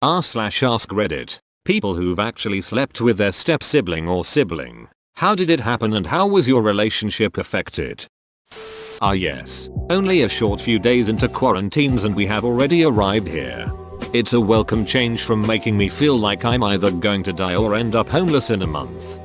r/AskReddit. People who've actually slept with their step sibling or sibling. How did it happen and how was your relationship affected? Ah yes, only a short few days into quarantines and we have already arrived here. It's a welcome change from making me feel like I'm either going to die or end up homeless in a month.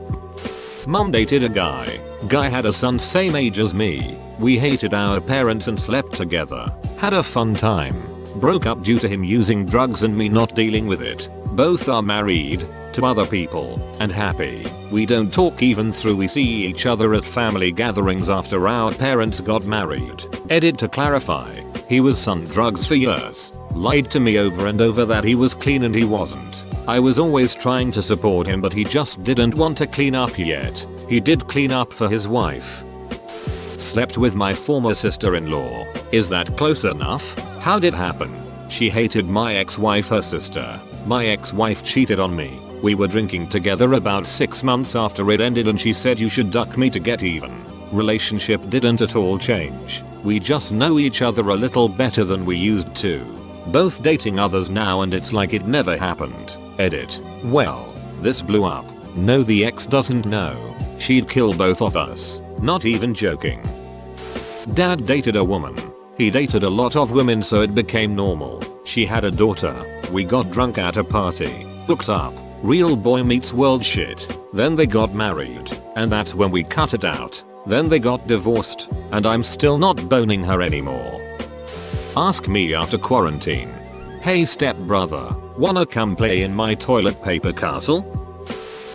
Mum dated a guy. Guy had a son same age as me. We hated our parents and slept together. Had a fun time. Broke up due to him using drugs and me not dealing with it. Both are married, to other people, and happy. We don't talk even though we see each other at family gatherings after our parents got married. Edit to clarify, he was on drugs for years. Lied to me over and over that he was clean and he wasn't. I was always trying to support him but he just didn't want to clean up yet. He did clean up for his wife. Slept with my former sister-in-law. Is that close enough? How did it happen? She hated my ex-wife, her sister. My ex-wife cheated on me. We were drinking together about 6 months after it ended and she said you should duck me to get even. Relationship didn't at all change. We just know each other a little better than we used to. Both dating others now and it's like it never happened. Edit. Well, this blew up. No, the ex doesn't know. She'd kill both of us. Not even joking. Dad dated a woman. He dated a lot of women so it became normal. She had a daughter. We got drunk at a party. Hooked up. Real boy meets world shit. Then they got married. And that's when we cut it out. Then they got divorced. And I'm still not boning her anymore. Ask me after quarantine. Hey stepbrother, wanna come play in my toilet paper castle?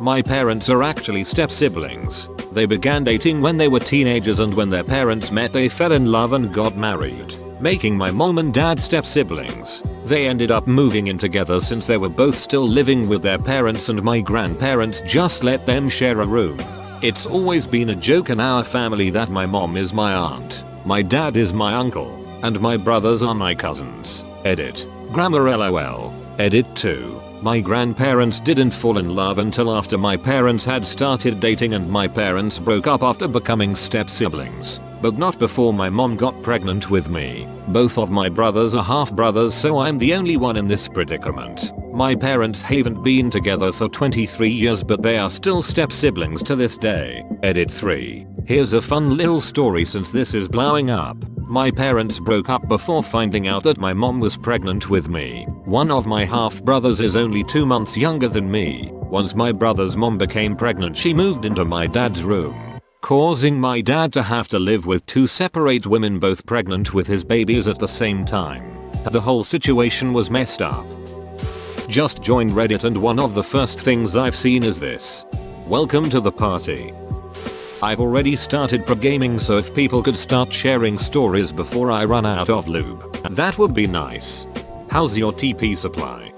My parents are actually step siblings. They began dating when they were teenagers and when their parents met they fell in love and got married, making my mom and dad step siblings. They ended up moving in together since they were both still living with their parents and my grandparents just let them share a room. It's always been a joke in our family that my mom is my aunt, my dad is my uncle, and my brothers are my cousins. Edit. Grammar LOL. Edit 2. My grandparents didn't fall in love until after my parents had started dating and my parents broke up after becoming step siblings, but not before my mom got pregnant with me. Both of my brothers are half brothers so I'm the only one in this predicament. My parents haven't been together for 23 years but they are still step siblings to this day. Edit 3. Here's a fun little story since this is blowing up. My parents broke up before finding out that my mom was pregnant with me. One of my half brothers is only 2 months younger than me. Once my brother's mom became pregnant she moved into my dad's room, causing my dad to have to live with 2 separate women both pregnant with his babies at the same time. The whole situation was messed up. Just joined Reddit and one of the first things I've seen is this. Welcome to the party. I've already started pre-gaming so if people could start sharing stories before I run out of lube, that would be nice. How's your TP supply?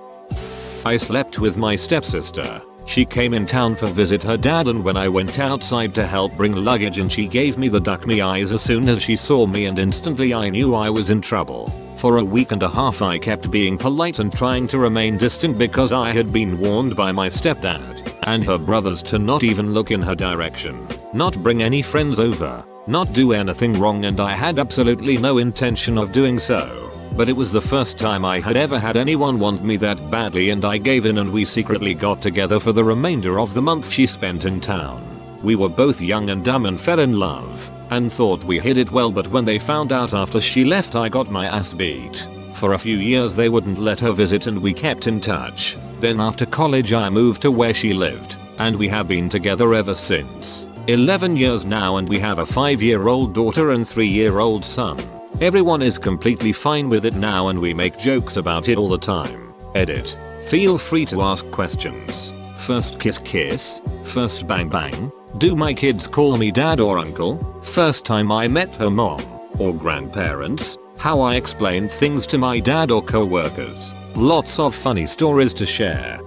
I slept with my stepsister. She came in town for visit her dad and when I went outside to help bring luggage and she gave me the duck me eyes as soon as she saw me and instantly I knew I was in trouble. For a week and a half I kept being polite and trying to remain distant because I had been warned by my stepdad and her brothers to not even look in her direction, not bring any friends over, not do anything wrong and I had absolutely no intention of doing so. But it was the first time I had ever had anyone want me that badly and I gave in and we secretly got together for the remainder of the month she spent in town. We were both young and dumb and fell in love and thought we hid it well but when they found out after she left I got my ass beat. For a few years they wouldn't let her visit and we kept in touch. Then after college I moved to where she lived and we have been together ever since. 11 years now and we have a 5-year-old daughter and 3-year-old son. Everyone is completely fine with it now and we make jokes about it all the time. Edit. Feel free to ask questions. First kiss kiss? First bang bang? Do my kids call me dad or uncle? First time I met her mom? Or grandparents? How I explain things to my dad or co-workers? Lots of funny stories to share.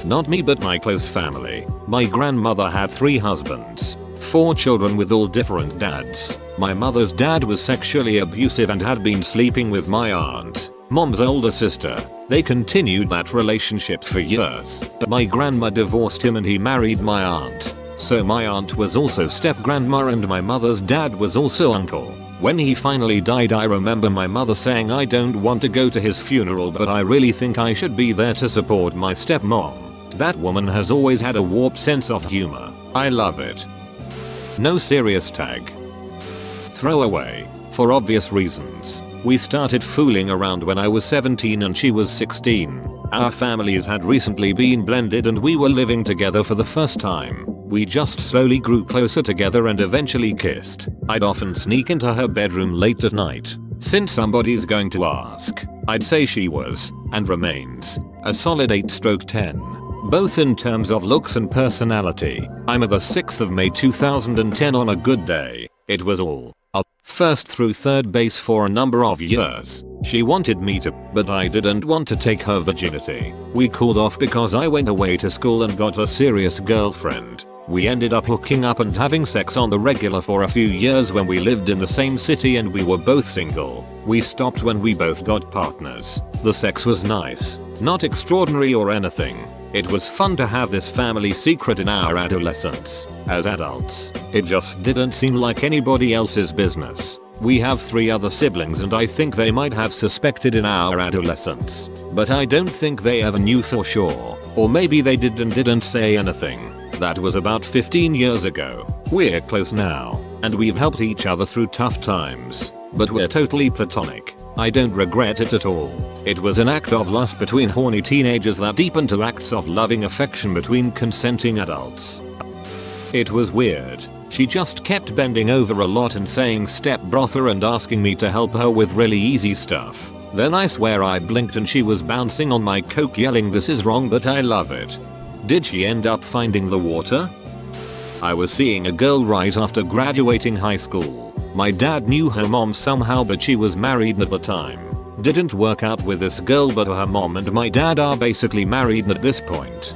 Not me but my close family. My grandmother had 3 husbands, 4 children with all different dads. My mother's dad was sexually abusive and had been sleeping with my aunt, mom's older sister. They continued that relationship for years, but my grandma divorced him and he married my aunt. So my aunt was also step grandma and my mother's dad was also uncle. When he finally died, I remember my mother saying I don't want to go to his funeral, but I really think I should be there to support my stepmom. That woman has always had a warped sense of humor. I love it. No serious tag. Throwaway. For obvious reasons. We started fooling around when I was 17 and she was 16. Our families had recently been blended and we were living together for the first time. We just slowly grew closer together and eventually kissed. I'd often sneak into her bedroom late at night. Since somebody's going to ask, I'd say she was, and remains, a solid 8/10. Both in terms of looks and personality. I'm a the 6th of May 2010 on a good day. It was all up, first through third base for a number of years. She wanted me to, but I didn't want to take her virginity. We cooled off because I went away to school and got a serious girlfriend. We ended up hooking up and having sex on the regular for a few years when we lived in the same city and we were both single. We stopped when we both got partners. The sex was nice, not extraordinary or anything. It was fun to have this family secret in our adolescence. As adults, it just didn't seem like anybody else's business. We have 3 other siblings and I think they might have suspected in our adolescence. But I don't think they ever knew for sure. Or maybe they did and didn't say anything. That was about 15 years ago. We're close now, and we've helped each other through tough times. But we're totally platonic. I don't regret it at all. It was an act of lust between horny teenagers that deepened to acts of loving affection between consenting adults. It was weird. She just kept bending over a lot and saying step brother and asking me to help her with really easy stuff. Then I swear I blinked and she was bouncing on my coke yelling this is wrong but I love it. Did she end up finding the water? I was seeing a girl right after graduating high school. My dad knew her mom somehow but she was married at the time. Didn't work out with this girl but her mom and my dad are basically married at this point.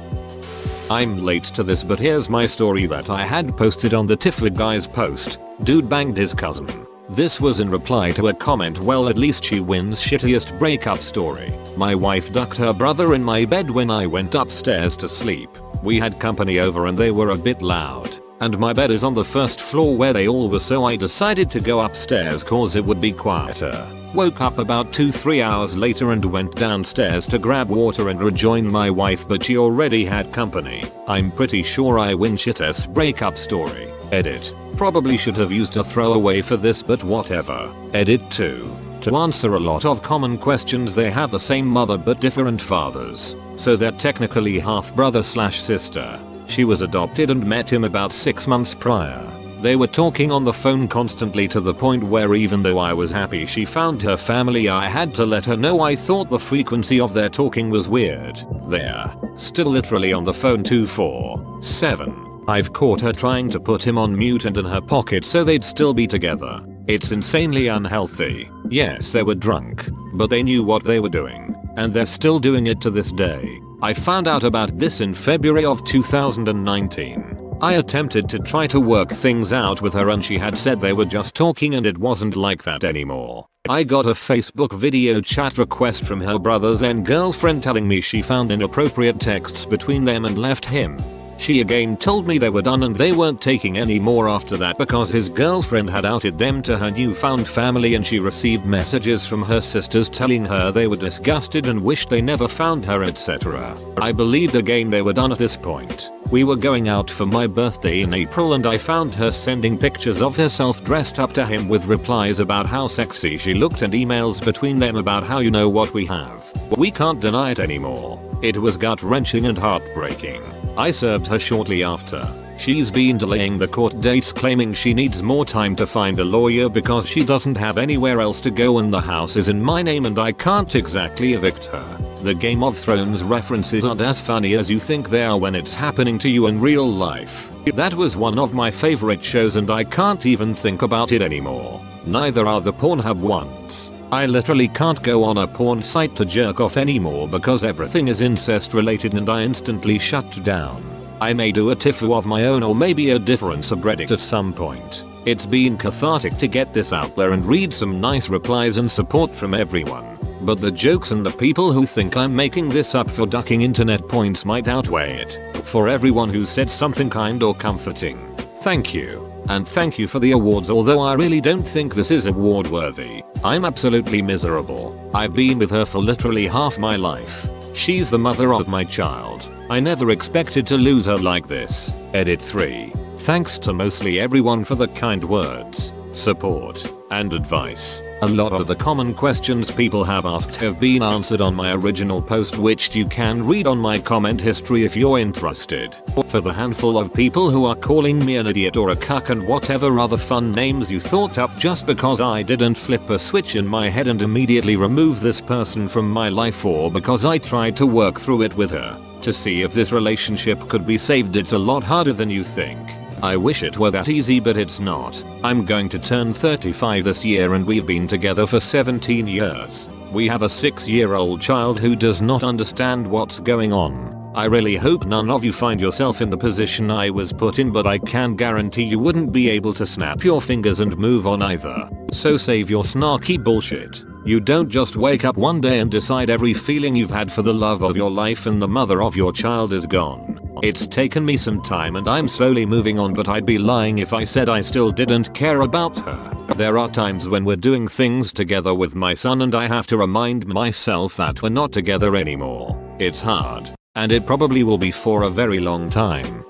I'm late to this but here's my story that I had posted on the Tifford guy's post. Dude banged his cousin. This was in reply to a comment well at least she wins shittiest breakup story. My wife ducked her brother in my bed when I went upstairs to sleep. We had company over and they were a bit loud. And my bed is on the first floor where they all were so I decided to go upstairs cause it would be quieter. Woke up about 2-3 hours later and went downstairs to grab water and rejoin my wife but she already had company. I'm pretty sure I win shittest breakup story. Edit. Probably should have used a throwaway for this but whatever. Edit 2. To answer a lot of common questions they have the same mother but different fathers. So they're technically half brother/sister. She was adopted and met him about 6 months prior. They were talking on the phone constantly to the point where even though I was happy she found her family I had to let her know I thought the frequency of their talking was weird. They're still literally on the phone 24/7. I've caught her trying to put him on mute and in her pocket so they'd still be together. It's insanely unhealthy. Yes, they were drunk, but they knew what they were doing, and they're still doing it to this day. I found out about this in February of 2019. I attempted to try to work things out with her and she had said they were just talking and it wasn't like that anymore. I got a Facebook video chat request from her brother's then girlfriend telling me she found inappropriate texts between them and left him. She again told me they were done and they weren't taking any more after that because his girlfriend had outed them to her newfound family and she received messages from her sisters telling her they were disgusted and wished they never found her etc. I believed again they were done at this point. We were going out for my birthday in April and I found her sending pictures of herself dressed up to him with replies about how sexy she looked and emails between them about how you know what we have. We can't deny it anymore. It was gut-wrenching and heartbreaking. I served her shortly after. She's been delaying the court dates claiming she needs more time to find a lawyer because she doesn't have anywhere else to go and the house is in my name and I can't exactly evict her. The Game of Thrones references aren't as funny as you think they are when it's happening to you in real life. That was one of my favorite shows and I can't even think about it anymore. Neither are the Pornhub ones. I literally can't go on a porn site to jerk off anymore because everything is incest related and I instantly shut down. I may do a tifu of my own or maybe a different subreddit at some point. It's been cathartic to get this out there and read some nice replies and support from everyone. But the jokes and the people who think I'm making this up for ducking internet points might outweigh it. For everyone who said something kind or comforting, thank you. And thank you for the awards, although I really don't think this is award worthy. I'm absolutely miserable. I've been with her for literally half my life. She's the mother of my child. I never expected to lose her like this. Edit 3. Thanks to mostly everyone for the kind words, support, and advice. A lot of the common questions people have asked have been answered on my original post, which you can read on my comment history if you're interested. For the handful of people who are calling me an idiot or a cuck and whatever other fun names you thought up just because I didn't flip a switch in my head and immediately remove this person from my life, or because I tried to work through it with her to see if this relationship could be saved, it's a lot harder than you think. I wish it were that easy, but it's not. I'm going to turn 35 this year and we've been together for 17 years. We have a 6-year-old child who does not understand what's going on. I really hope none of you find yourself in the position I was put in, but I can guarantee you wouldn't be able to snap your fingers and move on either. So save your snarky bullshit. You don't just wake up one day and decide every feeling you've had for the love of your life and the mother of your child is gone. It's taken me some time and I'm slowly moving on, but I'd be lying if I said I still didn't care about her. There are times when we're doing things together with my son and I have to remind myself that we're not together anymore. It's hard, and it probably will be for a very long time.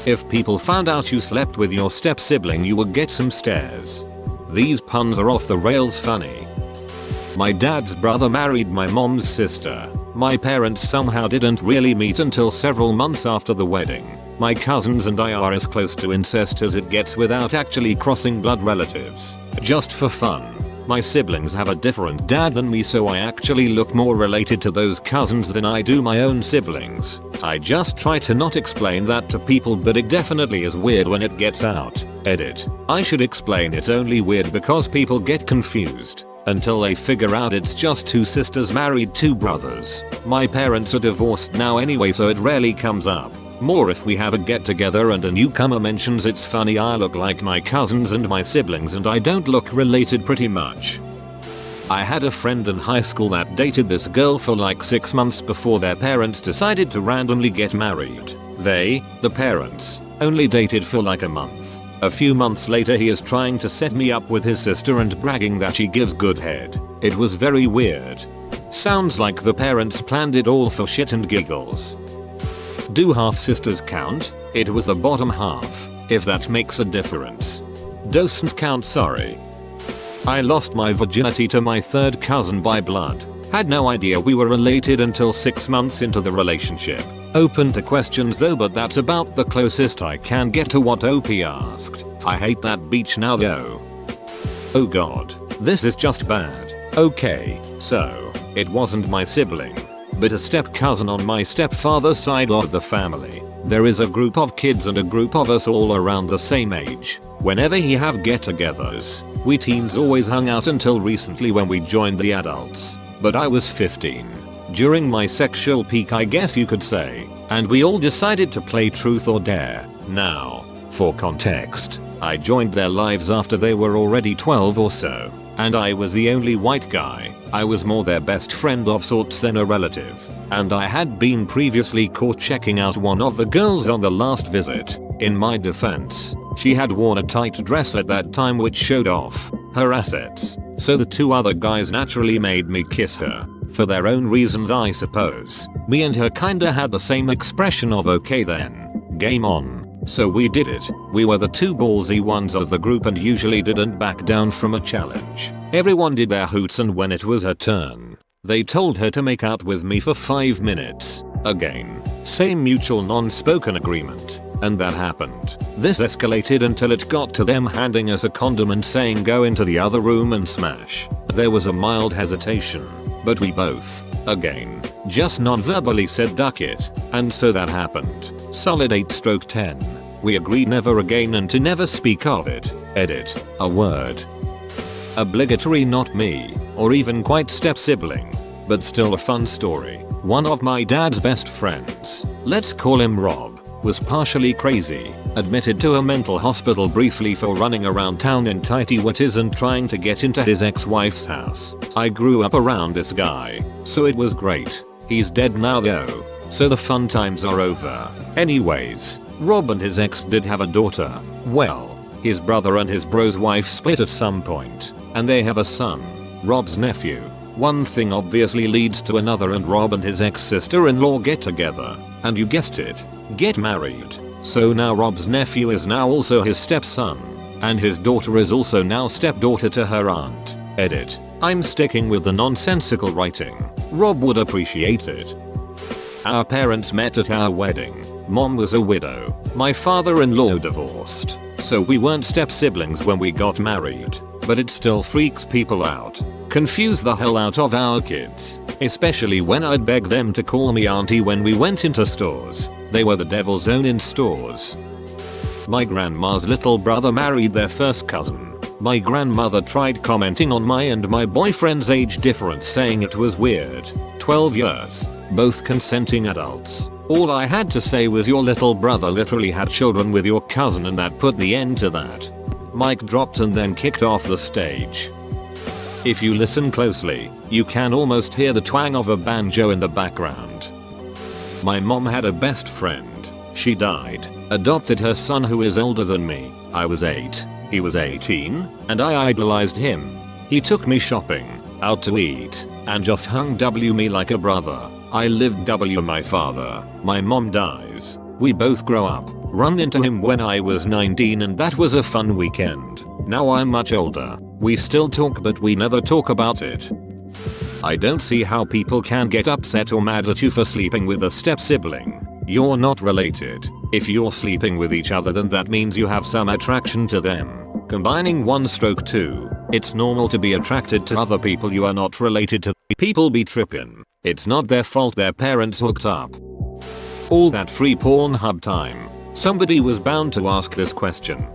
If people found out you slept with your step sibling, you would get some stares. These puns are off the rails funny. My dad's brother married my mom's sister. My parents somehow didn't really meet until several months after the wedding. My cousins and I are as close to incest as it gets without actually crossing blood relatives. Just for fun. My siblings have a different dad than me, so I actually look more related to those cousins than I do my own siblings. I just try to not explain that to people, but it definitely is weird when it gets out. Edit. I should explain it's only weird because people get confused until they figure out it's just two sisters married two brothers. My parents are divorced now anyway, so it rarely comes up. More if we have a get together and a newcomer mentions it's funny I look like my cousins and my siblings and I don't look related pretty much. I had a friend in high school that dated this girl for like 6 months before their parents decided to randomly get married. They, the parents, only dated for like a month. A few months later he is trying to set me up with his sister and bragging that she gives good head. It was very weird. Sounds like the parents planned it all for shit and giggles. Do half sisters count? It was the bottom half, if that makes a difference. Doesn't count, sorry. I lost my virginity to my third cousin by blood. Had no idea we were related until 6 months into the relationship. Open to questions though, but that's about the closest I can get to what OP asked. I hate that beach now though. Oh god, this is just bad. Okay, so, it wasn't my sibling, but a step cousin on my stepfather's side of the family. There is a group of kids and a group of us all around the same age. Whenever he have get-togethers, we teens always hung out until recently when we joined the adults. But I was 15. During my sexual peak, I guess you could say, and we all decided to play truth or dare. Now, for context, I joined their lives after they were already 12 or so, and I was the only white guy. I was more their best friend of sorts than a relative, and I had been previously caught checking out one of the girls on the last visit. In my defense, she had worn a tight dress at that time which showed off her assets, so the two other guys naturally made me kiss her. For their own reasons, I suppose. Me and her kinda had the same expression of okay then, game on. So we did it. We were the two ballsy ones of the group and usually didn't back down from a challenge. Everyone did their hoots, and when it was her turn, they told her to make out with me for 5 minutes. Again, same mutual non-spoken agreement. And that happened. This escalated until it got to them handing us a condom and saying go into the other room and smash. There was a mild hesitation, but we both, again, just non-verbally said duck it, and so that happened. Solid 8/10. We agreed never again and to never speak of it. Edit. A word. Obligatory, not me, or even quite step sibling, but still a fun story. One of my dad's best friends, let's call him Rob, was partially crazy, admitted to a mental hospital briefly for running around town in tighty whities and trying to get into his ex-wife's house. I grew up around this guy, so it was great. He's dead now though, so the fun times are over. Anyways, Rob and his ex did have a daughter. Well, His brother and his bro's wife split at some point, and they have a son, Rob's nephew. One thing obviously leads to another, and Rob and his ex-sister-in-law get together, and you guessed it, get married. So now Rob's nephew is now also his stepson, and his daughter is also now stepdaughter to her aunt. Edit. I'm sticking with the nonsensical writing. Rob would appreciate it. Our parents met at our wedding. Mom was a widow. My father-in-law divorced. So we weren't step-siblings when we got married. But it still freaks people out. Confuse the hell out of our kids. Especially when I'd beg them to call me auntie when we went into stores. They were the devil's own in stores. My grandma's little brother married their first cousin. My grandmother tried commenting on my and my boyfriend's age difference, saying it was weird. 12 years. Both consenting adults. All I had to say was your little brother literally had children with your cousin, and that put the end to that. Mic dropped and then kicked off the stage. If you listen closely, you can almost hear the twang of a banjo in the background. My mom had a best friend. She died. Adopted her son who is older than me. I was 8. He was 18, and I idolized him. He took me shopping, out to eat, and just hung W me like a brother. I lived W my father. My mom dies. We both grow up, run into him when I was 19, and that was a fun weekend. Now I'm much older. We still talk, but we never talk about it. I don't see how people can get upset or mad at you for sleeping with a step sibling. You're not related. If you're sleeping with each other, then that means you have some attraction to them. Combining 2, it's normal to be attracted to other people you are not related to. People be trippin'. It's not their fault their parents hooked up. All that free Pornhub time. Somebody was bound to ask this question.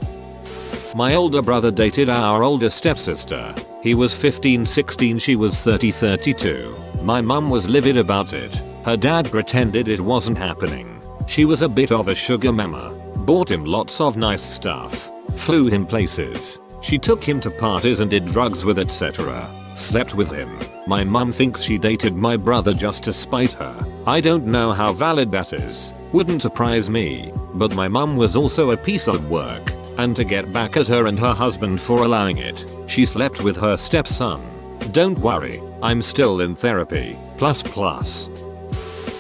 My older brother dated our older stepsister. He was 15-16, she was 30-32. My mum was livid about it. Her dad pretended it wasn't happening. She was a bit of a sugar mama. Bought him lots of nice stuff. Flew him places. She took him to parties and did drugs with, etc. Slept with him. My mum thinks she dated my brother just to spite her. I don't know how valid that is. Wouldn't surprise me. But my mum was also a piece of work. And to get back at her and her husband for allowing it, she slept with her stepson. Don't worry, I'm still in therapy. Plus.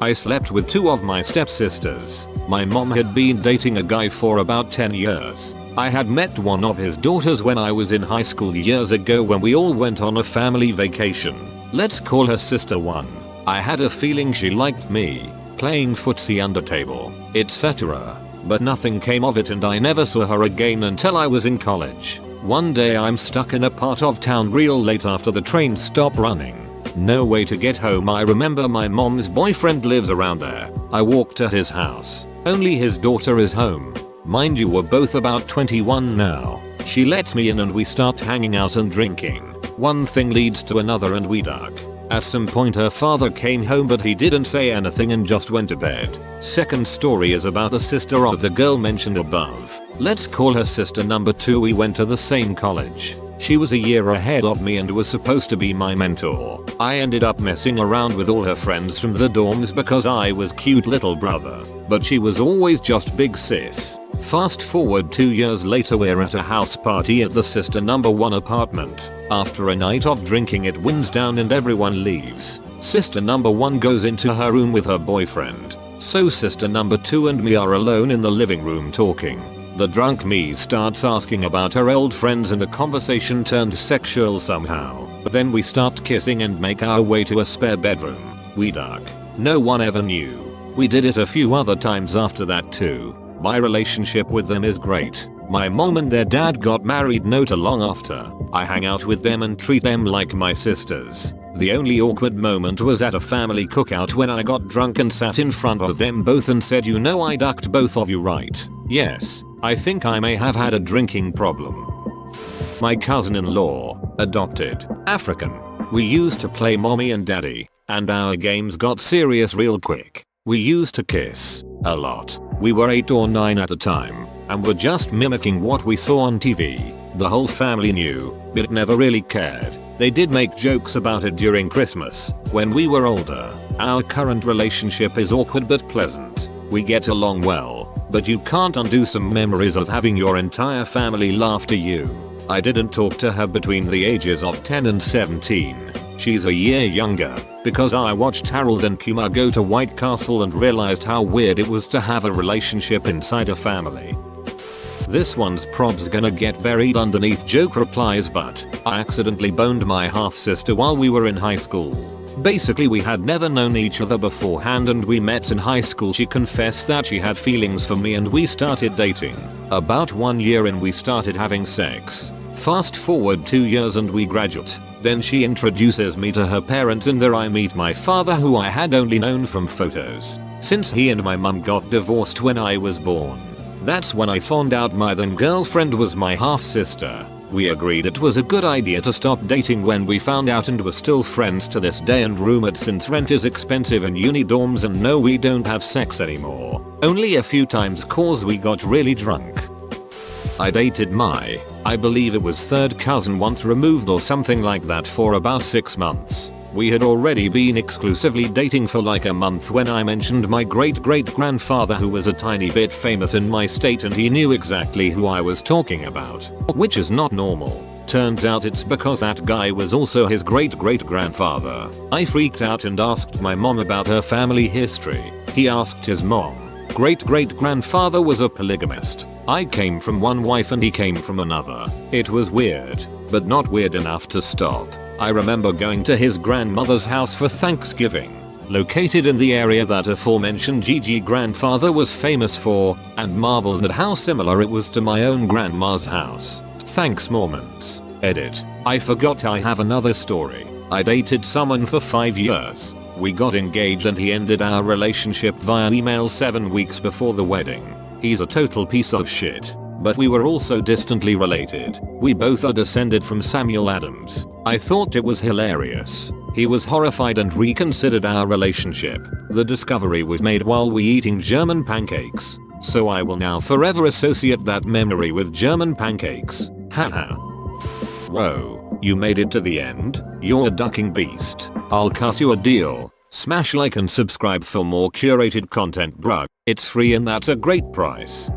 I slept with 2 of my stepsisters. My mom had been dating a guy for about 10 years. I had met one of his daughters when I was in high school years ago when we all went on a family vacation. Let's call her sister 1. I had a feeling she liked me, playing footsie under table, etc. But nothing came of it, and I never saw her again until I was in college. One day I'm stuck in a part of town real late after the train stopped running. No way to get home. I remember my mom's boyfriend lives around there. I walked to his house. Only his daughter is home. Mind you, we're both about 21 now. She lets me in and we start hanging out and drinking. One thing leads to another and we duck. At some point her father came home, but he didn't say anything and just went to bed. Second story is about the sister of the girl mentioned above. Let's call her sister number 2. We went to the same college. She was a year ahead of me and was supposed to be my mentor. I ended up messing around with all her friends from the dorms because I was cute little brother. But she was always just big sis. Fast forward 2 years later, we're at a house party at the sister number 1 apartment. After a night of drinking it winds down and everyone leaves. Sister number 1 goes into her room with her boyfriend. So sister number 2 and me are alone in the living room talking. The drunk me starts asking about her old friends and the conversation turned sexual somehow. Then we start kissing and make our way to a spare bedroom. We duck. No one ever knew. We did it a few other times after that too. My relationship with them is great. My mom and their dad got married not long after. I hang out with them and treat them like my sisters. The only awkward moment was at a family cookout when I got drunk and sat in front of them both and said, "You know I ducked both of you, right?" Yes, I think I may have had a drinking problem. My cousin-in-law, adopted, African. We used to play mommy and daddy, and our games got serious real quick. We used to kiss, a lot. We were 8 or 9 at the time, and were just mimicking what we saw on TV. The whole family knew, but never really cared. They did make jokes about it during Christmas, when we were older. Our current relationship is awkward but pleasant. We get along well, but you can't undo some memories of having your entire family laugh at you. I didn't talk to her between the ages of 10 and 17. She's a year younger, because I watched Harold and Kumar go to White Castle and realized how weird it was to have a relationship inside a family. This one's prob's gonna get buried underneath joke replies, but I accidentally boned my half sister while we were in high school. Basically we had never known each other beforehand and we met in high school. She confessed that she had feelings for me and we started dating. About 1 year in we started having sex. Fast forward 2 years and we graduate. Then she introduces me to her parents and there I meet my father, who I had only known from photos, since he and my mum got divorced when I was born. That's when I found out my then girlfriend was my half sister. We agreed it was a good idea to stop dating when we found out and were still friends to this day, and rumored since rent is expensive in uni dorms and no, we don't have sex anymore. Only a few times cause we got really drunk. I dated my, I believe it was third cousin once removed or something like that for about 6 months. We had already been exclusively dating for like a month when I mentioned my great-great-grandfather, who was a tiny bit famous in my state, and he knew exactly who I was talking about, which is not normal. Turns out it's because that guy was also his great-great-grandfather. I freaked out and asked my mom about her family history. He asked his mom. Great-great-grandfather was a polygamist. I came from one wife and he came from another. It was weird, but not weird enough to stop. I remember going to his grandmother's house for Thanksgiving, located in the area that aforementioned Gigi grandfather was famous for, and marveled at how similar it was to my own grandma's house. Thanks Mormons. Edit. I forgot I have another story. I dated someone for 5 years. We got engaged and he ended our relationship via email 7 weeks before the wedding. He's a total piece of shit. But we were also distantly related. We both are descended from Samuel Adams. I thought it was hilarious. He was horrified and reconsidered our relationship. The discovery was made while we eating German pancakes. So I will now forever associate that memory with German pancakes. Haha. Whoa, you made it to the end? You're a ducking beast. I'll cut you a deal. Smash like and subscribe for more curated content, bruh. It's free and that's a great price.